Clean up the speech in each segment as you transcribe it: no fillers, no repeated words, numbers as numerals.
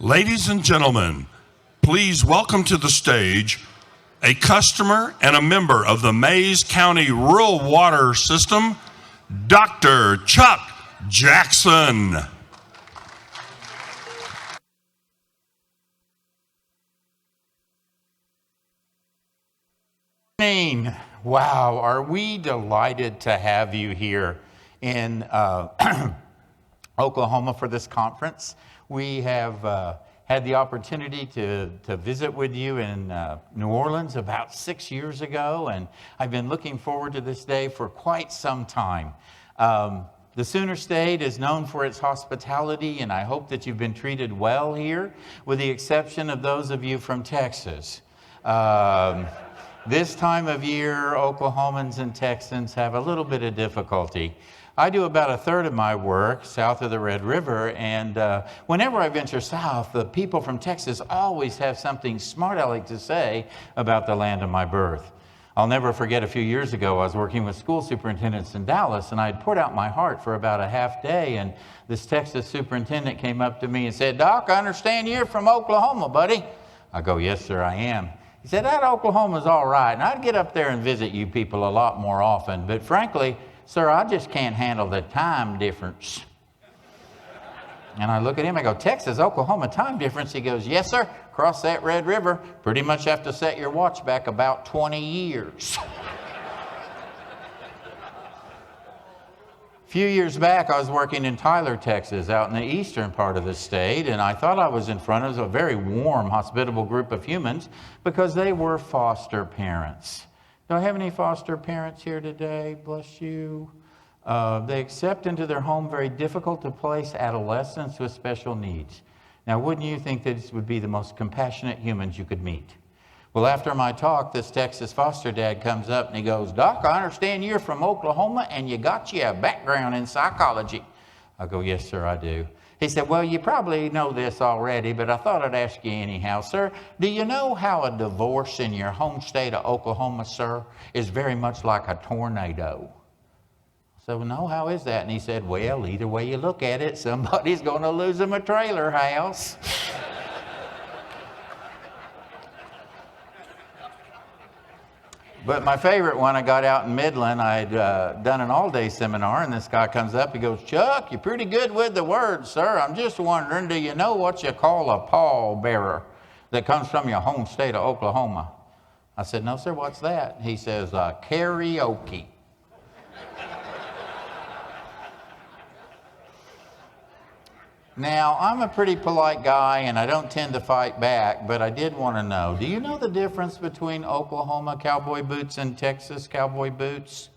Ladies and gentlemen, please welcome to the stage a customer and a member of the Mays County Rural Water System, Dr. Chuck Jackson. Wow, are we delighted to have you here in Oklahoma for this conference. We have had the opportunity to visit with you in New Orleans about 6 years ago, and I've been looking forward to this day for quite some time. The Sooner State is known for its hospitality, and I hope that you've been treated well here, with the exception of those of you from Texas. This time of year, Oklahomans and Texans have a little bit of difficulty. I do about a third of my work south of the Red River, and whenever I venture south, the people from Texas always have something smart-aleck to say about the land of my birth. I'll never forget a few years ago, I was working with school superintendents in Dallas, and I'd poured out my heart for about a half day, and this Texas superintendent came up to me and said, "Doc, I understand you're from Oklahoma, buddy." I go, "Yes, sir, I am." He said, "That Oklahoma's all right, and I'd get up there and visit you people a lot more often, but frankly, sir, I just can't handle the time difference." And I look at him, I go, "Texas, Oklahoma time difference?" He goes, "Yes, sir, cross that Red River, pretty much have to set your watch back about 20 years. A few years back, I was working in Tyler, Texas, out in the eastern part of the state, and I thought I was in front of a very warm, hospitable group of humans because they were foster parents. Do I have any foster parents here today? Bless you. They accept into their home very difficult to place adolescents with special needs. Now, wouldn't you think that these would be the most compassionate humans you could meet? Well, after my talk, this Texas foster dad comes up and he goes, "Doc, I understand you're from Oklahoma and you got you a background in psychology." I go, "Yes, sir, I do." He said, "Well, you probably know this already, but I thought I'd ask you anyhow. Sir, do you know how a divorce in your home state of Oklahoma, sir, is very much like a tornado?" I said, "Well, no, how is that?" And he said, "Well, either way you look at it, somebody's going to lose them a trailer house." But my favorite one, I got out in Midland. I'd done an all-day seminar, and this guy comes up. He goes, "Chuck, you're pretty good with the words, sir. I'm just wondering, do you know what you call a pallbearer that comes from your home state of Oklahoma?" I said, "No, sir, what's that?" He says, "Karaoke." Now, I'm a pretty polite guy, and I don't tend to fight back, but I did want to know, do you know the difference between Oklahoma cowboy boots and Texas cowboy boots?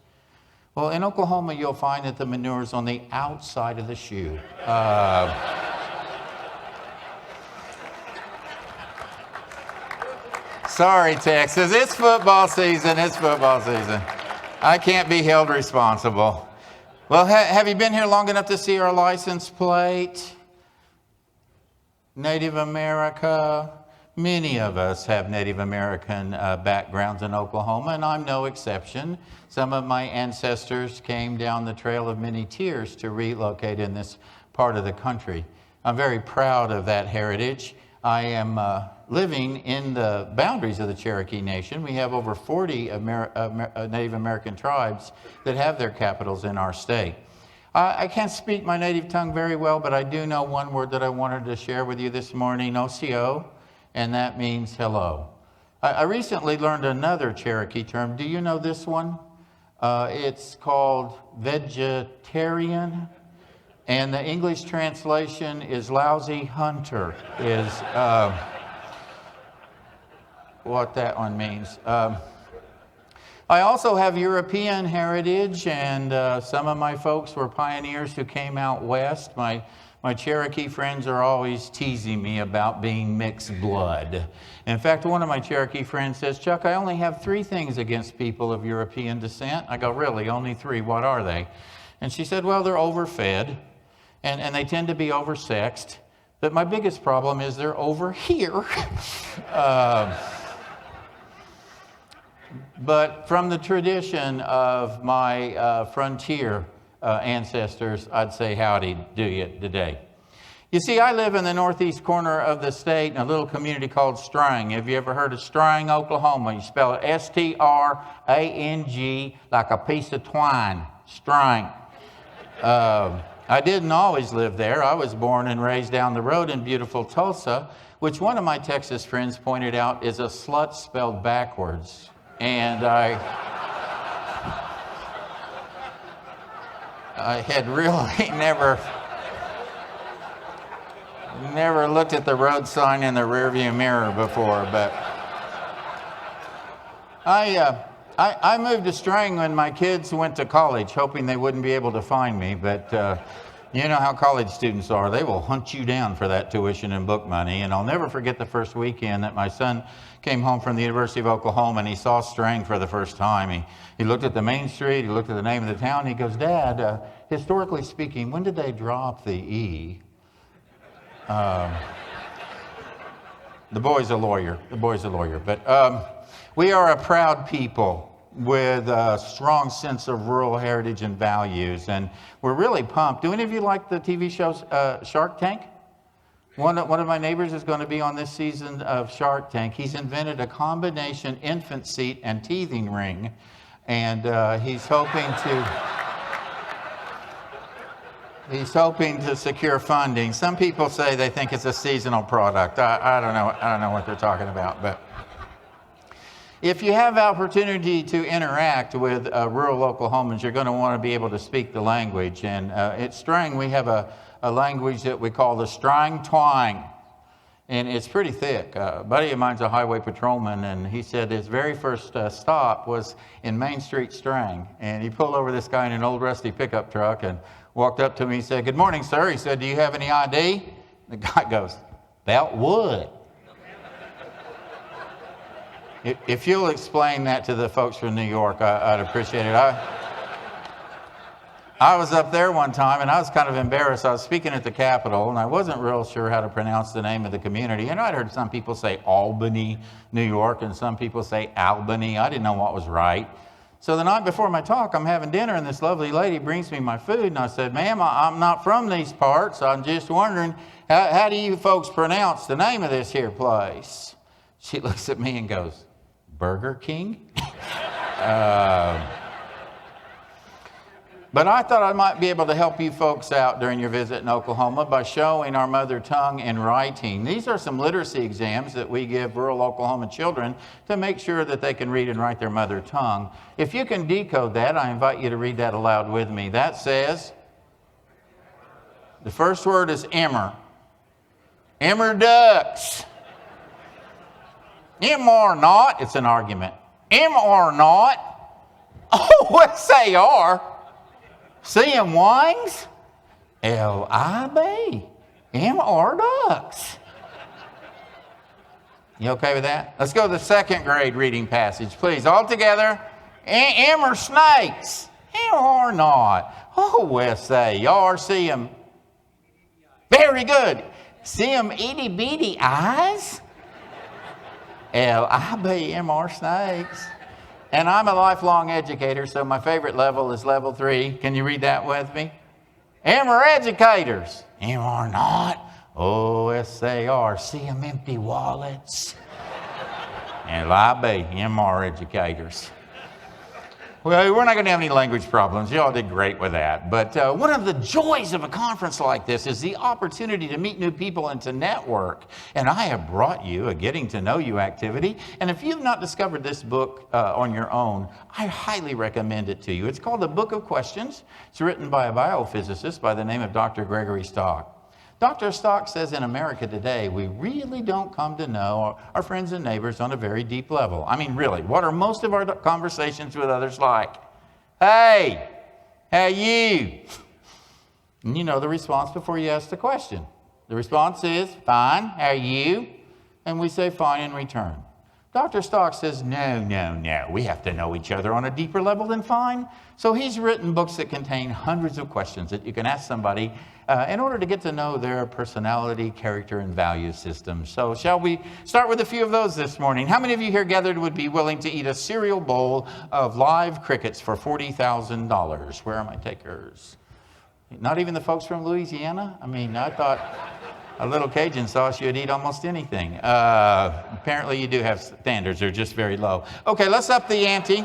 Well, in Oklahoma, you'll find that the manure's on the outside of the shoe. Sorry, Texas. It's football season. It's football season. I can't be held responsible. Well, have you been here long enough to see our license plate? Native America. Many of us have Native American backgrounds in Oklahoma, and I'm no exception. Some of my ancestors came down the trail of many tears to relocate in this part of the country. I'm very proud of that heritage. I am living in the boundaries of the Cherokee Nation. We have over 40 Native American tribes that have their capitals in our state. I can't speak my native tongue very well, but I do know one word that I wanted to share with you this morning, "Ocio," and that means hello. I recently learned another Cherokee term. Do you know this one? It's called vegetarian, and the English translation is lousy hunter, is what that one means. I also have European heritage, and some of my folks were pioneers who came out west. My Cherokee friends are always teasing me about being mixed blood. In fact, one of my Cherokee friends says, "Chuck, I only have 3 things against people of European descent." I go, "Really? Only 3? What are they?" And she said, "Well, they're overfed, and they tend to be oversexed. But my biggest problem is they're over here." But from the tradition of my frontier ancestors, I'd say howdy do you today. You see, I live in the northeast corner of the state in a little community called Strang. Have you ever heard of Strang, Oklahoma? You spell it S-T-R-A-N-G, like a piece of twine. Strang. I didn't always live there. I was born and raised down the road in beautiful Tulsa, which one of my Texas friends pointed out is a slut spelled backwards. And I had really never looked at the road sign in the rearview mirror before, but I moved to Strang when my kids went to college, hoping they wouldn't be able to find me, but you know how college students are. They will hunt you down for that tuition and book money, and I'll never forget the first weekend that my son came home from the University of Oklahoma, and he saw Strang for the first time. He looked at the main street, he looked at the name of the town, and he goes, "Dad, historically speaking, when did they drop the E?" The boy's a lawyer. But we are a proud people with a strong sense of rural heritage and values, and we're really pumped. Do any of you like the TV show Shark Tank? One of my neighbors is going to be on this season of Shark Tank. He's invented a combination infant seat and teething ring, and he's hoping to secure funding. Some people say they think it's a seasonal product. I don't know what they're talking about. But if you have opportunity to interact with rural Oklahomans, you're going to want to be able to speak the language. And at Strang, we have a language that we call the Strang twang. And it's pretty thick. A buddy of mine's a highway patrolman, and he said his very first stop was in Main Street, Strang. And he pulled over this guy in an old rusty pickup truck and walked up to me and said, "Good morning, sir." He said, "Do you have any ID?" The guy goes, "About what?" If you'll explain that to the folks from New York, I'd appreciate it. I was up there one time, and I was kind of embarrassed. I was speaking at the Capitol, and I wasn't real sure how to pronounce the name of the community. And I'd heard some people say Albany, New York, and some people say Albany. I didn't know what was right. So the night before my talk, I'm having dinner, and this lovely lady brings me my food, and I said, "Ma'am, I'm not from these parts. I'm just wondering, how do you folks pronounce the name of this here place?" She looks at me and goes, "Burger King?" But I thought I might be able to help you folks out during your visit in Oklahoma by showing our mother tongue in writing. These are some literacy exams that we give rural Oklahoma children to make sure that they can read and write their mother tongue. If you can decode that, I invite you to read that aloud with me. That says, the first word is emmer. Emmer ducks. Em or not, it's an argument. Em or not, oh, yes they are. See them wings? L-I-B. Em or ducks. You okay with that? Let's go to the second grade reading passage, please. All together. Em or snakes? Em or not? Oh, yes they are. See them. Very good. See them itty bitty eyes? L-I-B-M or snakes. And I'm a lifelong educator, so my favorite level is level 3. Can you read that with me? Em are educators. Em are not. Oh, yes they are. See them empty wallets. L-I-B, em are educators. Well, we're not going to have any language problems. You all did great with that. But one of the joys of a conference like this is the opportunity to meet new people and to network. And I have brought you a getting to know you activity. And if you've not discovered this book on your own, I highly recommend it to you. It's called The Book of Questions. It's written by a biophysicist by the name of Dr. Gregory Stock. Dr. Stock says in America today, we really don't come to know our friends and neighbors on a very deep level. I mean, really, what are most of our conversations with others like? Hey, how you? And you know the response before you ask the question. The response is, fine, how are you? And we say fine in return. Dr. Stock says, no, we have to know each other on a deeper level than fine. So he's written books that contain hundreds of questions that you can ask somebody in order to get to know their personality, character, and value system. So shall we start with a few of those this morning? How many of you here gathered would be willing to eat a cereal bowl of live crickets for $40,000? Where are my takers? Not even the folks from Louisiana? I mean, I thought a little Cajun sauce, you'd eat almost anything. Apparently you do have standards, they're just very low. Okay, let's up the ante.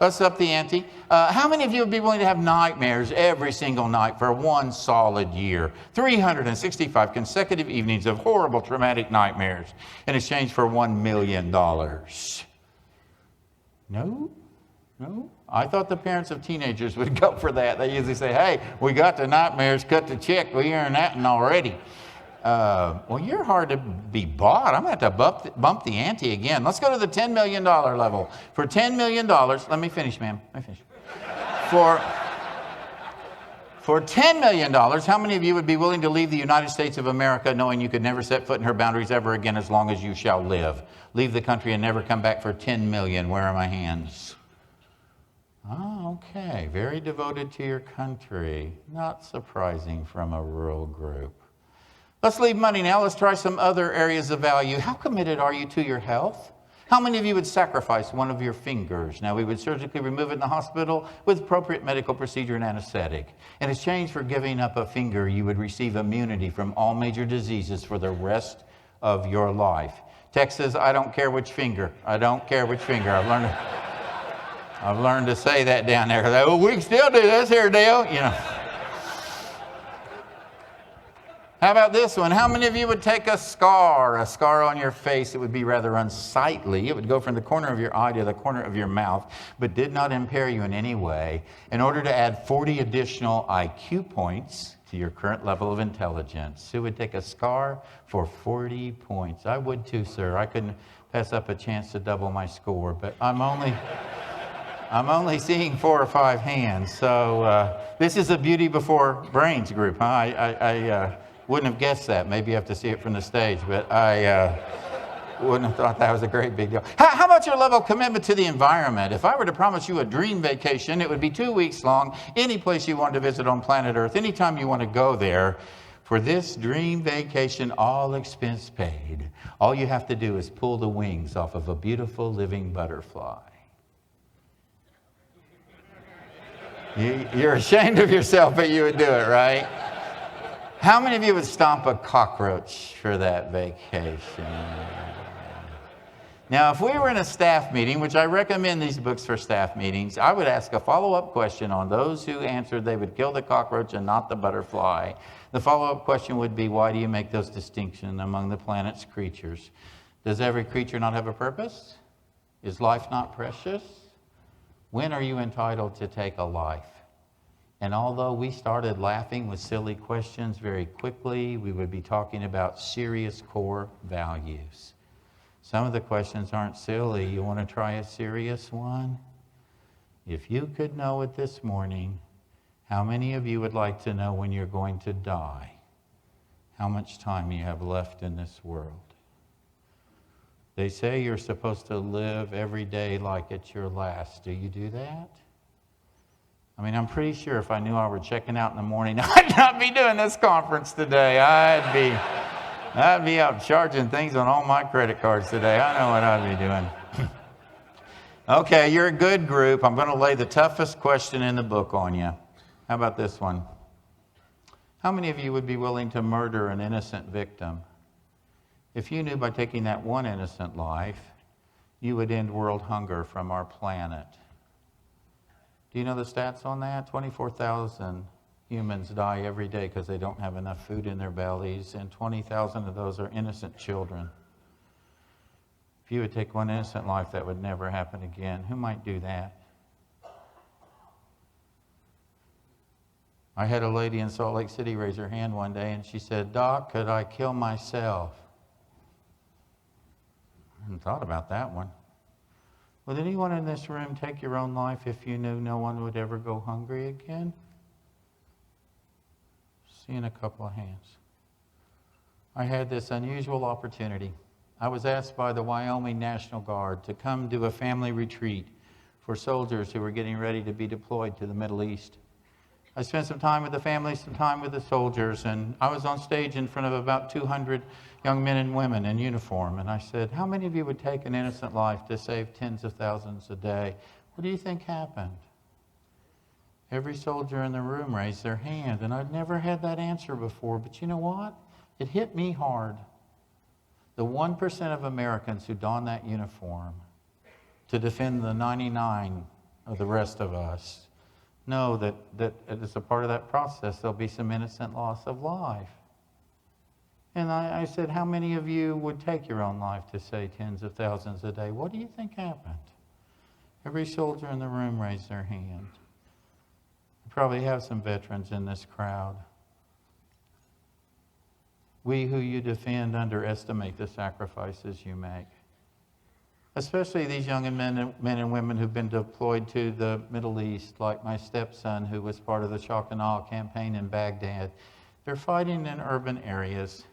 Let's up the ante. How many of you would be willing to have nightmares every single night for one solid year? 365 consecutive evenings of horrible, traumatic nightmares in exchange for $1 million. No? No? I thought the parents of teenagers would go for that. They usually say, hey, we got the nightmares, cut the check, we earned that one already. Well, you're hard to be bought. I'm going to have to bump the ante again. Let's go to the $10 million level. For $10 million, let me finish, ma'am. Let me finish. For $10 million, how many of you would be willing to leave the United States of America knowing you could never set foot in her boundaries ever again as long as you shall live? Leave the country and never come back for $10 million. Where are my hands? Oh, okay. Very devoted to your country. Not surprising from a rural group. Let's leave money now. Let's try some other areas of value. How committed are you to your health? How many of you would sacrifice one of your fingers? Now, we would surgically remove it in the hospital with appropriate medical procedure and anesthetic. In exchange for giving up a finger, you would receive immunity from all major diseases for the rest of your life. Text says, I don't care which finger. I don't care which finger. I've learned to say that down there. Oh, we can still do this here, Dale. You know. How about this one? How many of you would take a scar on your face? It would be rather unsightly. It would go from the corner of your eye to the corner of your mouth, but did not impair you in any way, in order to add 40 additional IQ points to your current level of intelligence. Who would take a scar for 40 points? I would too, sir. I couldn't pass up a chance to double my score, but I'm only seeing 4 or 5 hands. So this is a beauty before brains group, huh? I wouldn't have guessed that. Maybe you have to see it from the stage, but I wouldn't have thought that was a great big deal. How about your level of commitment to the environment? If I were to promise you a dream vacation, it would be 2 weeks long, any place you wanted to visit on planet Earth, anytime you want to go there. For this dream vacation, all expense paid, all you have to do is pull the wings off of a beautiful living butterfly. You're ashamed of yourself, but you would do it, right? How many of you would stomp a cockroach for that vacation? Now, if we were in a staff meeting, which I recommend these books for staff meetings, I would ask a follow-up question on those who answered they would kill the cockroach and not the butterfly. The follow-up question would be, why do you make those distinctions among the planet's creatures? Does every creature not have a purpose? Is life not precious? When are you entitled to take a life? And although we started laughing with silly questions very quickly, we would be talking about serious core values. Some of the questions aren't silly. You want to try a serious one? If you could know it this morning, how many of you would like to know when you're going to die? How much time you have left in this world? They say you're supposed to live every day like it's your last. Do you do that? I mean, I'm pretty sure if I knew I were checking out in the morning, I'd not be doing this conference today. I'd be out charging things on all my credit cards today. I know what I'd be doing. Okay, you're a good group. I'm going to lay the toughest question in the book on you. How about this one? How many of you would be willing to murder an innocent victim? If you knew by taking that one innocent life, you would end world hunger from our planet. Do you know the stats on that? 24,000 humans die every day because they don't have enough food in their bellies, and 20,000 of those are innocent children. If you would take one innocent life, that would never happen again. Who might do that? I had a lady in Salt Lake City raise her hand one day, and she said, Doc, could I kill myself? I hadn't thought about that one. Would anyone in this room take your own life if you knew no one would ever go hungry again? Seeing a couple of hands. I had this unusual opportunity. I was asked by the Wyoming National Guard to come do a family retreat for soldiers who were getting ready to be deployed to the Middle East. I spent some time with the family, some time with the soldiers, and I was on stage in front of about 200 young men and women in uniform, and I said, how many of you would take an innocent life to save tens of thousands a day? What do you think happened? Every soldier in the room raised their hand, and I'd never had that answer before, but you know what? It hit me hard. The 1% of Americans who don that uniform to defend the 99 of the rest of us know that as a part of that process, there'll be some innocent loss of life. And I said, how many of you would take your own life to save tens of thousands a day? What do you think happened? Every soldier in the room raised their hand. We probably have some veterans in this crowd. We who you defend underestimate the sacrifices you make. Especially these young men and women who've been deployed to the Middle East, like my stepson who was part of the Shock and Awe campaign in Baghdad. They're fighting in urban areas.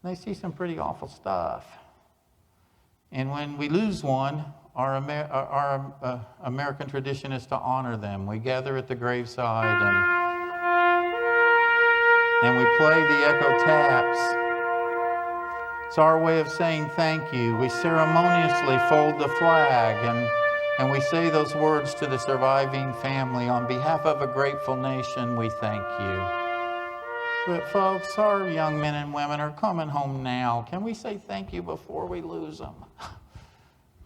And they see some pretty awful stuff. And when we lose one, our American tradition is to honor them. We gather at the graveside and we play the echo taps. It's our way of saying thank you. We ceremoniously fold the flag and we say those words to the surviving family. On behalf of a grateful nation, we thank you. But folks, our young men and women are coming home now. Can we say thank you before we lose them?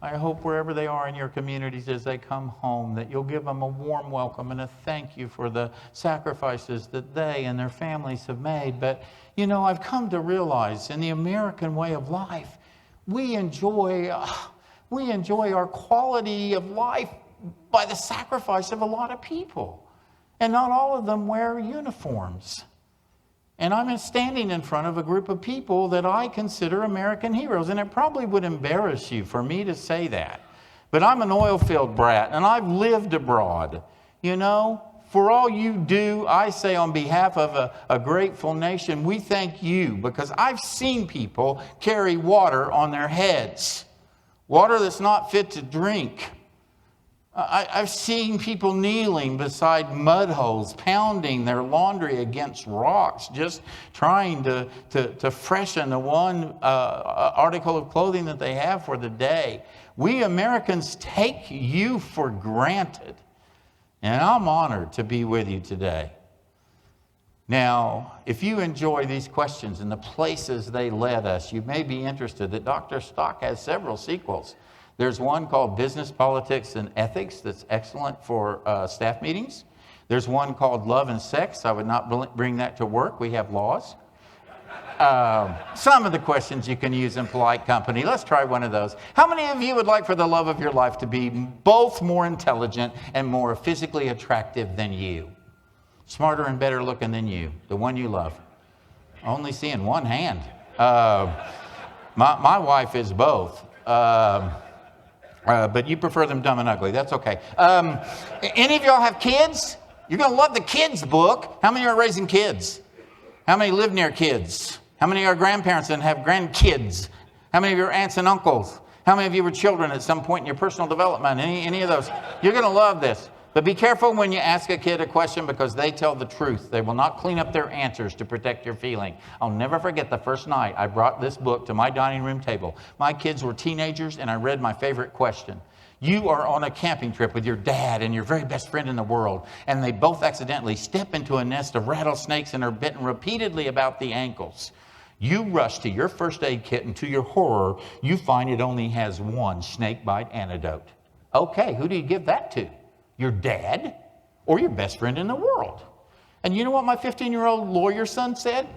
I hope wherever they are in your communities as they come home that you'll give them a warm welcome and a thank you for the sacrifices that they and their families have made. But, you know, I've come to realize in the American way of life, we enjoy our quality of life by the sacrifice of a lot of people. And not all of them wear uniforms. And I'm standing in front of a group of people that I consider American heroes. And it probably would embarrass you for me to say that. But I'm an oil field brat and I've lived abroad. You know, for all you do, I say on behalf of a grateful nation, we thank you. Because I've seen people carry water on their heads. Water that's not fit to drink. I've seen people kneeling beside mud holes, pounding their laundry against rocks, just trying to freshen the one article of clothing that they have for the day. We Americans take you for granted, and I'm honored to be with you today. Now, if you enjoy these questions and the places they led us, you may be interested that Dr. Stock has several sequels. There's one called Business, Politics, and Ethics that's excellent for staff meetings. There's one called Love and Sex. I would not bring that to work. We have laws. Some of the questions you can use in polite company. Let's try one of those. How many of you would like for the love of your life to be both more intelligent and more physically attractive than you? Smarter and better looking than you, the one you love? Only seeing one hand. My wife is both. But you prefer them dumb and ugly. That's okay. Any of y'all have kids? You're going to love the kids book. How many are raising kids? How many live near kids? How many are grandparents and have grandkids? How many of you are aunts and uncles? How many of you were children at some point in your personal development? Any of those? You're going to love this. But be careful when you ask a kid a question because they tell the truth. They will not clean up their answers to protect your feeling. I'll never forget the first night I brought this book to my dining room table. My kids were teenagers and I read my favorite question. You are on a camping trip with your dad and your very best friend in the world, and they both accidentally step into a nest of rattlesnakes and are bitten repeatedly about the ankles. You rush to your first aid kit and to your horror, you find it only has one snake bite antidote. Okay, who do you give that to? Your dad or your best friend in the world? And you know what my 15-year-old lawyer son said?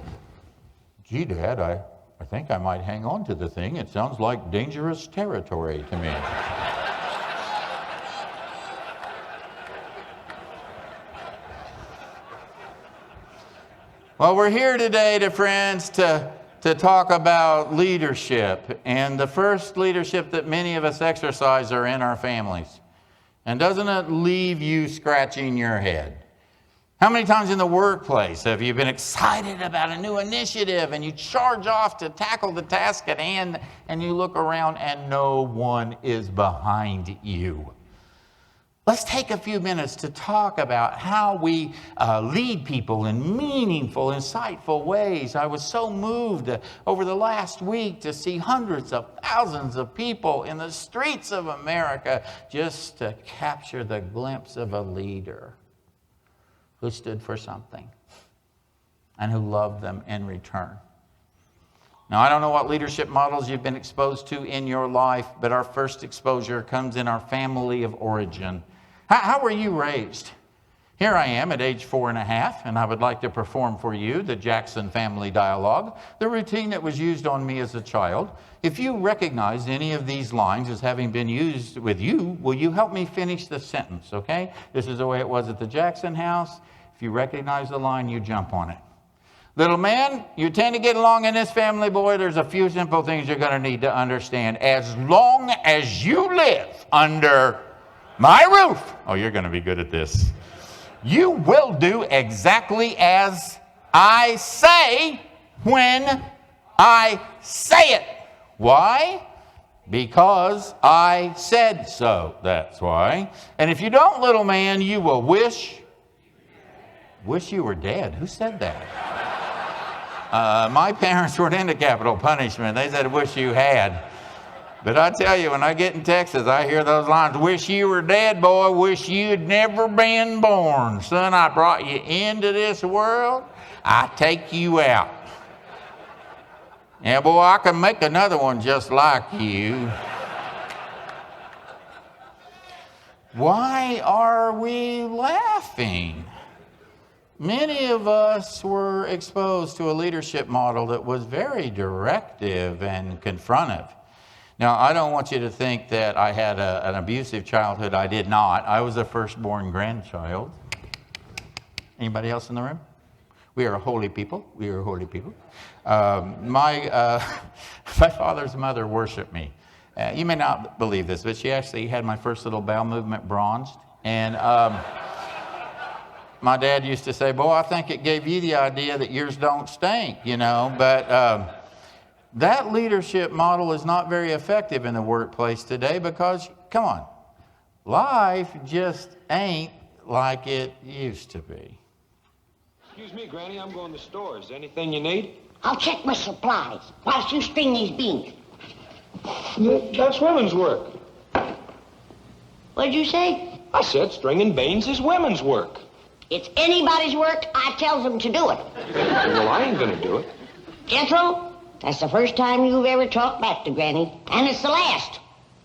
Gee, Dad, I think I might hang on to the thing. It sounds like dangerous territory to me. Well, we're here today, friends, to talk about leadership. And the first leadership that many of us exercise are in our families. And doesn't it leave you scratching your head? How many times in the workplace have you been excited about a new initiative and you charge off to tackle the task at hand and you look around and no one is behind you? Let's take a few minutes to talk about how we lead people in meaningful, insightful ways. I was so moved over the last week to see hundreds of thousands of people in the streets of America just to capture the glimpse of a leader. who stood for something and who loved them in return. Now, I don't know what leadership models you've been exposed to in your life, but our first exposure comes in our family of origin. How were you raised? Here I am at age 4.5, and I would like to perform for you the Jackson family dialogue, the routine that was used on me as a child. If you recognize any of these lines as having been used with you, will you help me finish the sentence, okay? This is the way it was at the Jackson house. If you recognize the line, you jump on it. Little man, you tend to get along in this family, boy. There's a few simple things you're going to need to understand. As long as you live under my roof, oh, you're going to be good at this. You will do exactly as I say when I say it. Why? Because I said so. That's why. And if you don't, little man, you will wish you were dead. Who said that? My parents weren't into capital punishment. They said, wish you had. But I tell you, when I get in Texas, I hear those lines, wish you were dead, boy, wish you'd never been born. Son, I brought you into this world, I take you out. Yeah, boy, I can make another one just like you. Why are we laughing? Many of us were exposed to a leadership model that was very directive and confrontive. Now, I don't want you to think that I had an abusive childhood. I did not. I was a firstborn grandchild. Anybody else in the room? We are a holy people. We are a holy people. My father's mother worshiped me. You may not believe this, but she actually had my first little bowel movement bronzed. And my dad used to say, boy, I think it gave you the idea that yours don't stink, you know. But that leadership model is not very effective in the workplace today because, come on, life just ain't like it used to be. Excuse me, Granny, I'm going to the store. Is there anything you need? I'll check my supplies whilst you string these beans. That's women's work. What'd you say? I said stringing beans is women's work. It's anybody's work. I tells them to do it. Well, I ain't going to do it. Jethro, that's the first time you've ever talked back to Granny, and it's the last.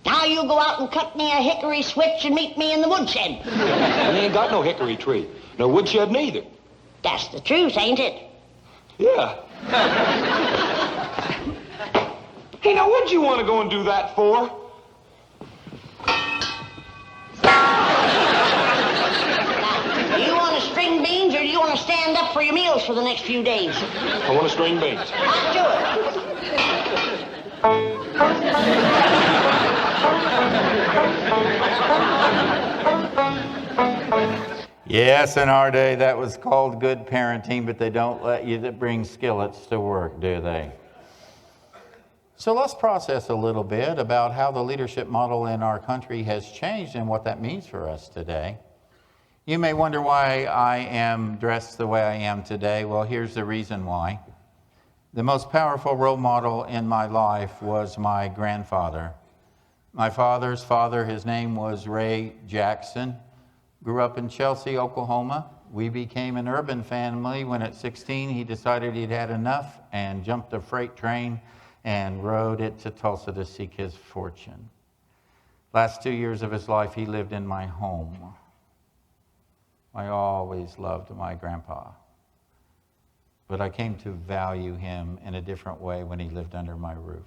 Now you go out and cut me a hickory switch and meet me in the woodshed. We ain't got no hickory tree. No woodshed neither. That's the truth, ain't it? Yeah. Hey, now what'd you want to go and do that for? Do you want to string beans or do you want to stand up for your meals for the next few days? I want to string beans. Let's do it. Yes, in our day that was called good parenting, but they don't let you bring skillets to work, do they? So let's process a little bit about how the leadership model in our country has changed and what that means for us today. You may wonder why I am dressed the way I am today. Well, here's the reason why. The most powerful role model in my life was my grandfather. My father's father, his name was Ray Jackson, grew up in Chelsea, Oklahoma. We became an urban family when at 16 he decided he'd had enough and jumped a freight train and rode it to Tulsa to seek his fortune. Last 2 years of his life he lived in my home. I always loved my grandpa, but I came to value him in a different way when he lived under my roof.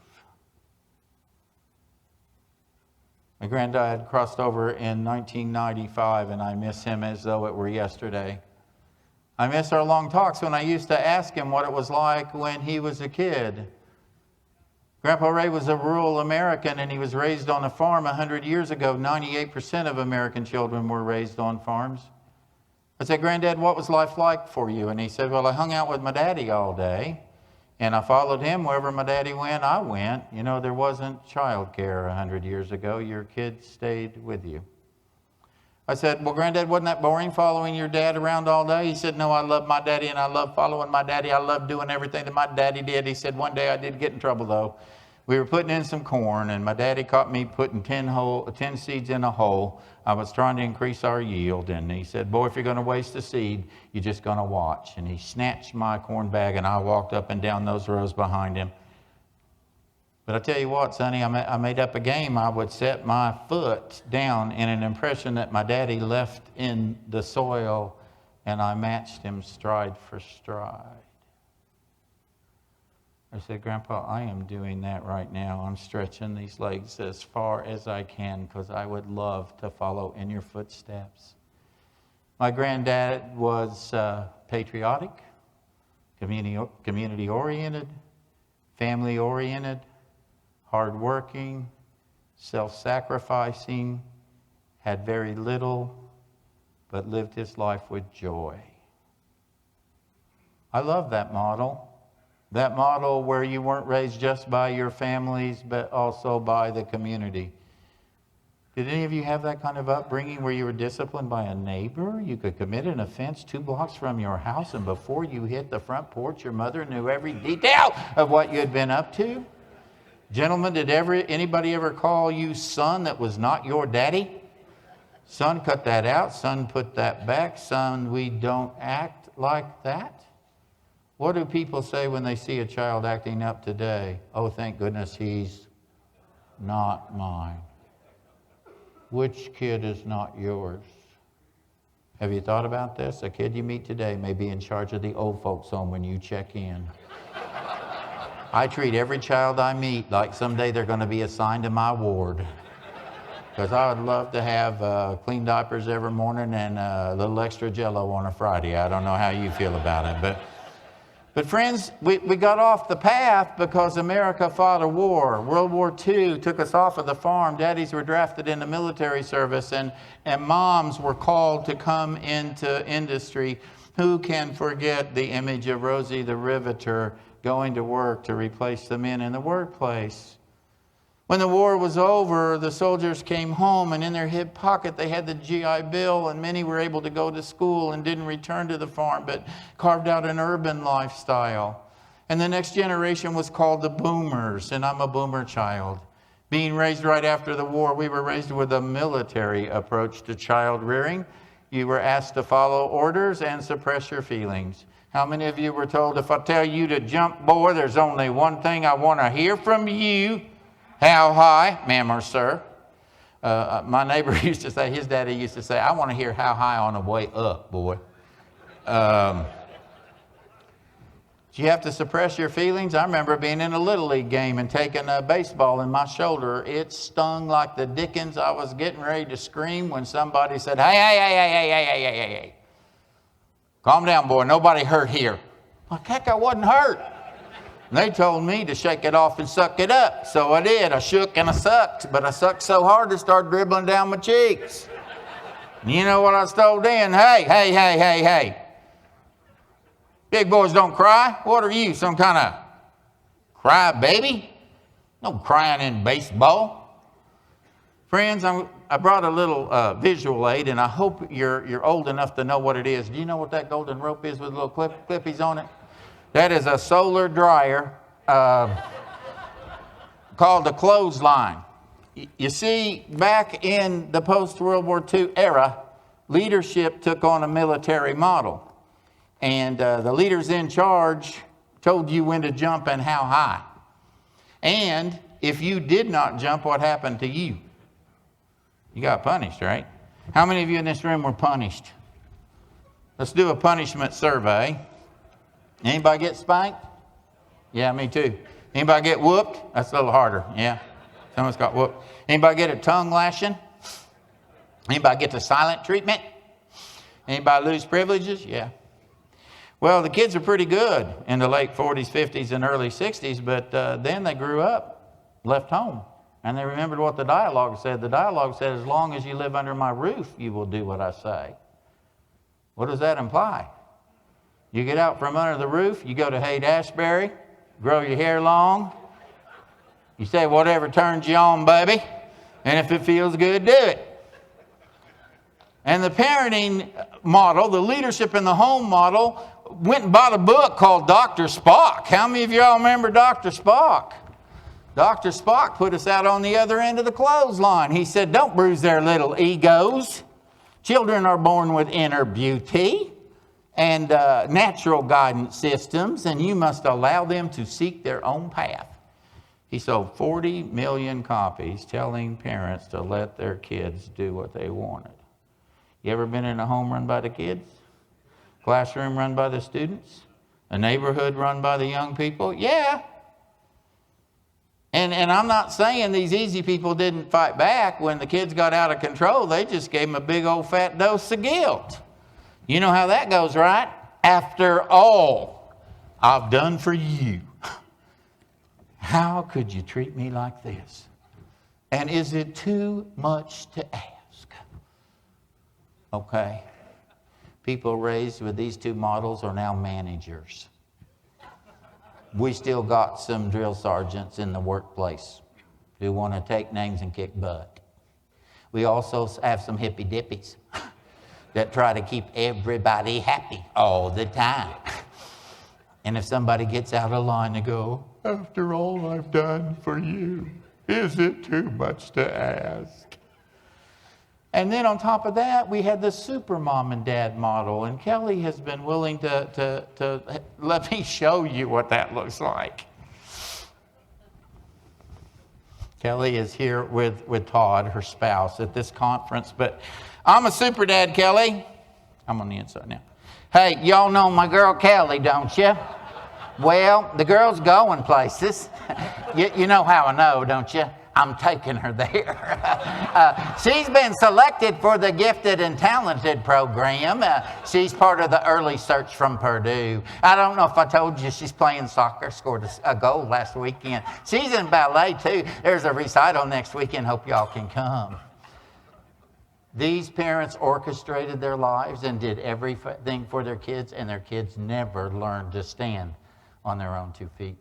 My granddad crossed over in 1995, and I miss him as though it were yesterday. I miss our long talks when I used to ask him what it was like when he was a kid. Grandpa Ray was a rural American, and he was raised on a farm 100 years ago. 98% of American children were raised on farms. I said, Granddad, what was life like for you? And he said, well, I hung out with my daddy all day, and I followed him wherever my daddy went, I went. You know, there wasn't childcare 100 years ago. Your kids stayed with you. I said, well, Granddad, wasn't that boring following your dad around all day? He said, no, I love my daddy, and I love following my daddy. I love doing everything that my daddy did. He said, one day I did get in trouble, though. We were putting in some corn, and my daddy caught me putting 10 seeds in a hole. I was trying to increase our yield, and he said, boy, if you're going to waste a seed, you're just going to watch. And he snatched my corn bag, and I walked up and down those rows behind him. But I tell you what, Sonny, I made up a game. I would set my foot down in an impression that my daddy left in the soil, and I matched him stride for stride. I said, Grandpa, I am doing that right now. I'm stretching these legs as far as I can because I would love to follow in your footsteps. My granddad was patriotic, community-oriented, family-oriented, hardworking, self-sacrificing, had very little, but lived his life with joy. I love that model. That model where you weren't raised just by your families, but also by the community. Did any of you have that kind of upbringing where you were disciplined by a neighbor? You could commit an offense 2 blocks from your house, and before you hit the front porch, your mother knew every detail of what you had been up to? Gentlemen, did anybody ever call you son that was not your daddy? Son, cut that out. Son, put that back. Son, we don't act like that. What do people say when they see a child acting up today? Oh, thank goodness he's not mine. Which kid is not yours? Have you thought about this? A kid you meet today may be in charge of the old folks home when you check in. I treat every child I meet like someday they're going to be assigned to my ward. Because I would love to have clean diapers every morning and a little extra Jell-O on a Friday. I don't know how you feel about it, But friends, we got off the path because America fought a war. World War II took us off of the farm. Daddies were drafted into military service, and moms were called to come into industry. Who can forget the image of Rosie the Riveter going to work to replace the men in the workplace? When the war was over, the soldiers came home, and in their hip pocket they had the GI Bill, and many were able to go to school and didn't return to the farm, but carved out an urban lifestyle. And the next generation was called the boomers, and I'm a boomer child. Being raised right after the war, we were raised with a military approach to child rearing. You were asked to follow orders and suppress your feelings. How many of you were told, if I tell you to jump, boy, there's only one thing I want to hear from you? How high, ma'am or sir? My neighbor used to say, his daddy used to say, I want to hear how high on the way up, boy. Do you have to suppress your feelings? I remember being in a Little League game and taking a baseball in my shoulder. It stung like the dickens. I was getting ready to scream when somebody said, hey. Calm down, boy. Nobody hurt here. Like, heck, I wasn't hurt. And they told me to shake it off and suck it up. So I did. I shook and I sucked. But I sucked so hard it started dribbling down my cheeks. And you know what I was told then? Hey. Big boys don't cry. What are you, some kind of cry baby? No crying in baseball. Friends, I brought a little visual aid, and I hope you're old enough to know what it is. Do you know what that golden rope is with little clippies on it? That is a solar dryer called a clothesline. You see, back in the post-World War II era, leadership took on a military model. And the leaders in charge told you when to jump and how high. And if you did not jump, what happened to you? You got punished, right? How many of you in this room were punished? Let's do a punishment survey. Anybody get spanked? Yeah, me too. Anybody get whooped? That's a little harder. Yeah, someone's got whooped. Anybody get a tongue lashing? Anybody get the silent treatment? Anybody lose privileges? Yeah. Well, the kids are pretty good in the late 40s, 50s, and early 60s, but then they grew up, left home, and they remembered what the dialogue said. The dialogue said, as long as you live under my roof, you will do what I say. What does that imply? You get out from under the roof, you go to Haight-Ashbury, grow your hair long. You say whatever turns you on, baby. And if it feels good, do it. And the parenting model, the leadership in the home model, went and bought a book called Dr. Spock. How many of y'all remember Dr. Spock? Dr. Spock put us out on the other end of the clothesline. He said, don't bruise their little egos. Children are born with inner beauty and natural guidance systems, and you must allow them to seek their own path. He sold 40 million copies telling parents to let their kids do what they wanted. You ever been in a home run by the kids? Classroom run by the students? A neighborhood run by the young people? Yeah. And I'm not saying these easy people didn't fight back. When the kids got out of control, they just gave them a big old fat dose of guilt. You know how that goes, right? After all I've done for you, how could you treat me like this? And is it too much to ask? Okay. People raised with these two models are now managers. We still got some drill sergeants in the workplace who want to take names and kick butt. We also have some hippy dippies that try to keep everybody happy all the time. And if somebody gets out of line, they go, after all I've done for you, is it too much to ask? And then on top of that, we had the super mom and dad model. And Kelly has been willing to let me show you what that looks like. Kelly is here with Todd, her spouse, at this conference. But I'm a super dad, Kelly. I'm on the inside now. Hey, y'all know my girl Kelly, don't you? Well, the girl's going places. You know how I know, don't you? I'm taking her there. She's been selected for the Gifted and Talented program. She's part of the early search from Purdue. I don't know if I told you she's playing soccer, scored a goal last weekend. She's in ballet too. There's a recital next weekend. Hope y'all can come. These parents orchestrated their lives and did everything for their kids, and their kids never learned to stand on their own 2 feet.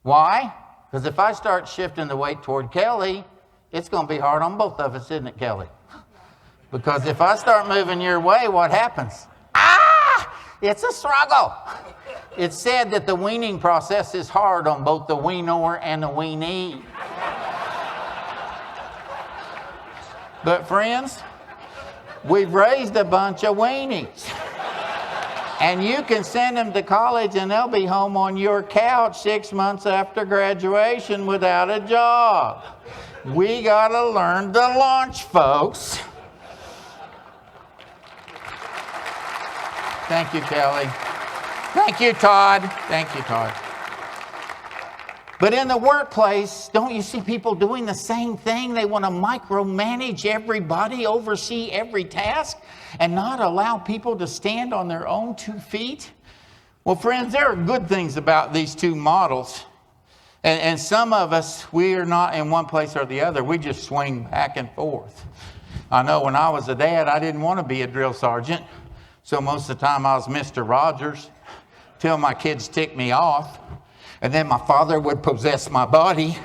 Why? Because if I start shifting the weight toward Kelly, it's going to be hard on both of us, isn't it, Kelly? Because if I start moving your way, what happens? It's a struggle. It's said that the weaning process is hard on both the weanor and the weanee. But friends, we've raised a bunch of weenies. And you can send them to college and they'll be home on your couch 6 months after graduation without a job. We got to learn to launch, folks. Thank you, Kelly. Thank you, Todd. Thank you, Todd. But in the workplace, don't you see people doing the same thing? They want to micromanage everybody, oversee every task, and not allow people to stand on their own 2 feet. Well, friends, there are good things about these two models. And some of us, we are not in one place or the other. We just swing back and forth. I know when I was a dad, I didn't want to be a drill sergeant. So most of the time I was Mr. Rogers till my kids ticked me off. And then my father would possess my body,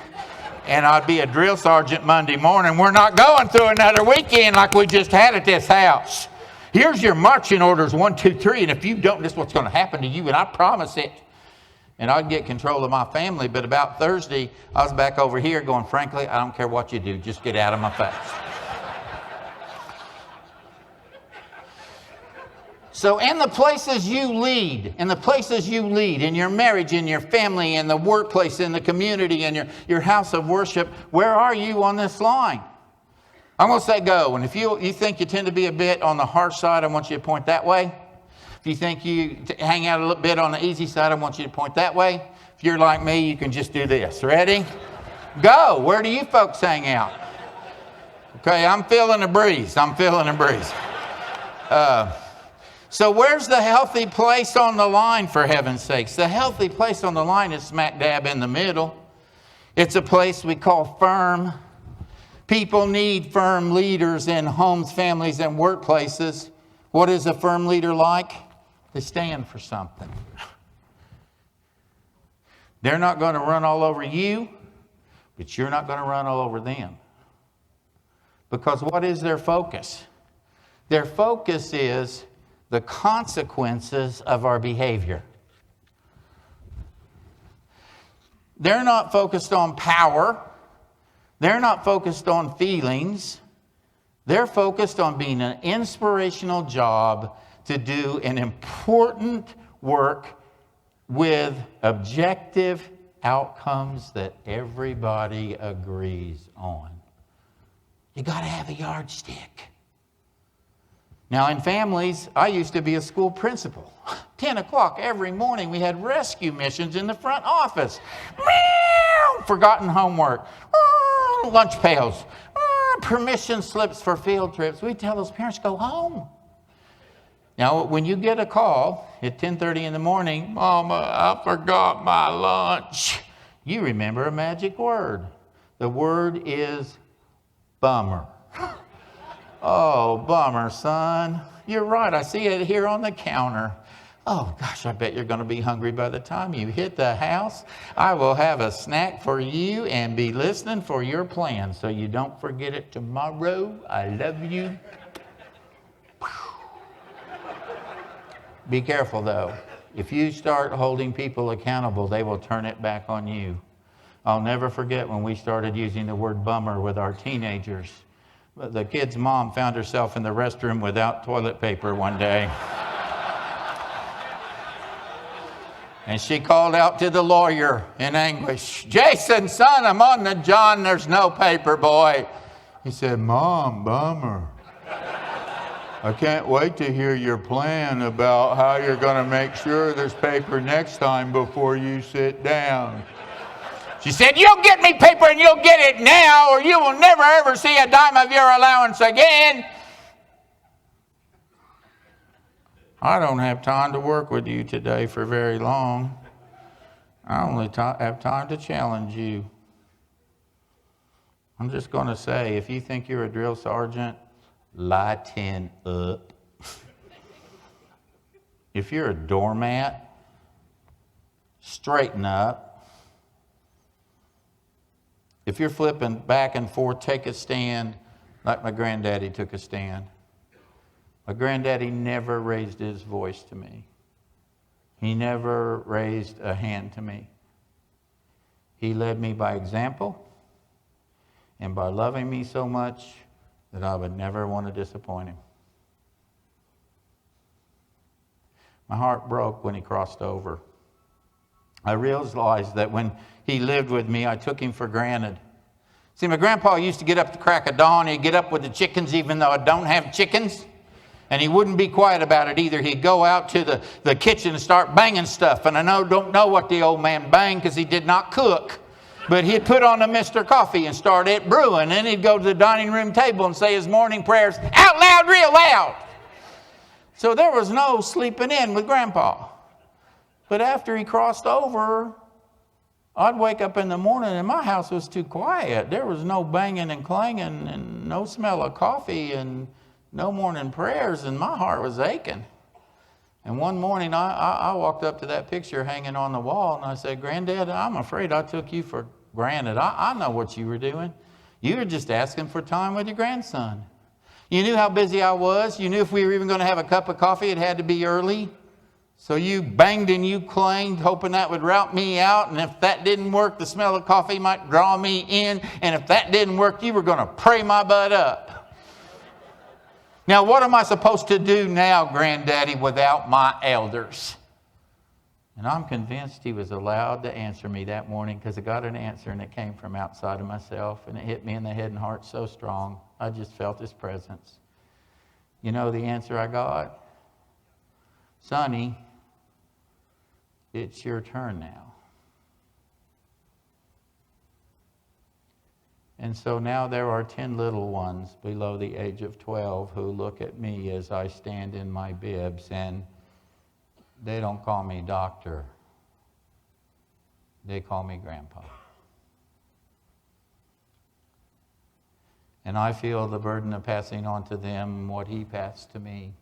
and I'd be a drill sergeant Monday morning. We're not going through another weekend like we just had at this house. Here's your marching orders, 1, 2, 3, and if you don't, this is what's going to happen to you, and I promise it. And I'd get control of my family, but about Thursday, I was back over here going, frankly, I don't care what you do, just get out of my face. So in the places you lead, in your marriage, in your family, in the workplace, in the community, in your house of worship, where are you on this line? I'm going to say go. And if you think you tend to be a bit on the harsh side, I want you to point that way. If you think you hang out a little bit on the easy side, I want you to point that way. If you're like me, you can just do this. Ready? Go. Where do you folks hang out? Okay, I'm feeling a breeze. So where's the healthy place on the line, for heaven's sakes? The healthy place on the line is smack dab in the middle. It's a place we call firm. People need firm leaders in homes, families, and workplaces. What is a firm leader like? They stand for something. They're not going to run all over you, but you're not going to run all over them. Because what is their focus? Their focus is the consequences of our behavior. They're not focused on power. They're not focused on feelings. They're focused on being an inspirational job to do an important work with objective outcomes that everybody agrees on. You got to have a yardstick. Now, in families, I used to be a school principal. 10 o'clock every morning, we had rescue missions in the front office. Meow! Forgotten homework. Lunch pails. Permission slips for field trips. We tell those parents, go home. Now, when you get a call at 10:30 in the morning, Mama, I forgot my lunch, you remember a magic word. The word is bummer. Oh, bummer, son. You're right. I see it here on the counter. Oh, gosh, I bet you're going to be hungry by the time you hit the house. I will have a snack for you and be listening for your plans so you don't forget it tomorrow. I love you. Be careful, though. If you start holding people accountable, they will turn it back on you. I'll never forget when we started using the word bummer with our teenagers. The kid's mom found herself in the restroom without toilet paper one day. And she called out to the lawyer in anguish, Jason, son, I'm on the John, there's no paper, boy. He said, Mom, bummer. I can't wait to hear your plan about how you're going to make sure there's paper next time before you sit down. She said, you'll get me paper and you'll get it now or you will never ever see a dime of your allowance again. I don't have time to work with you today for very long. I only have time to challenge you. I'm just going to say, if you think you're a drill sergeant, lighten up. If you're a doormat, straighten up. If you're flipping back and forth, take a stand like my granddaddy took a stand. My granddaddy never raised his voice to me. He never raised a hand to me. He led me by example and by loving me so much that I would never want to disappoint him. My heart broke when he crossed over. I realized that when he lived with me, I took him for granted. See, my grandpa used to get up at the crack of dawn. He'd get up with the chickens even though I don't have chickens. And he wouldn't be quiet about it either. He'd go out to the kitchen and start banging stuff. And I don't know what the old man banged because he did not cook. But he'd put on a Mr. Coffee and start it brewing. Then he'd go to the dining room table and say his morning prayers out loud, real loud. So there was no sleeping in with Grandpa. But after he crossed over, I'd wake up in the morning and my house was too quiet. There was no banging and clanging and no smell of coffee and no morning prayers, and my heart was aching. And one morning I walked up to that picture hanging on the wall and I said, Granddad, I'm afraid I took you for granted. I know what you were doing. You were just asking for time with your grandson. You knew how busy I was. You knew if we were even going to have a cup of coffee, it had to be early. So you banged and you clanged, hoping that would rout me out. And if that didn't work, the smell of coffee might draw me in. And if that didn't work, you were going to pray my butt up. Now, what am I supposed to do now, Granddaddy, without my elders? And I'm convinced he was allowed to answer me that morning because I got an answer and it came from outside of myself and it hit me in the head and heart so strong. I just felt his presence. You know the answer I got? Sonny, it's your turn now. And so now there are 10 little ones below the age of 12 who look at me as I stand in my bibs, and they don't call me doctor. They call me Grandpa. And I feel the burden of passing on to them what he passed to me.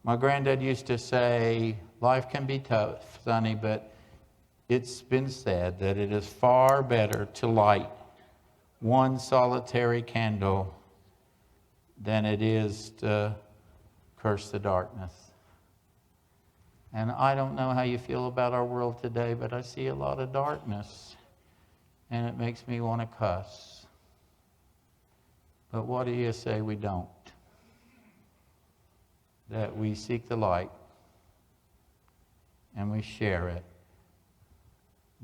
My granddad used to say, life can be tough, Sonny, but it's been said that it is far better to light one solitary candle than it is to curse the darkness. And I don't know how you feel about our world today, but I see a lot of darkness. And it makes me want to cuss. But what do you say we don't? That we seek the light and we share it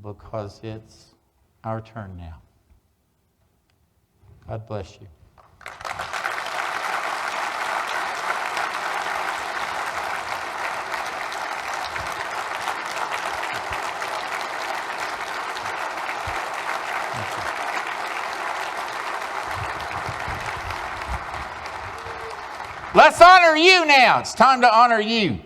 because it's our turn now. God bless you. Let's honor you now. It's time to honor you.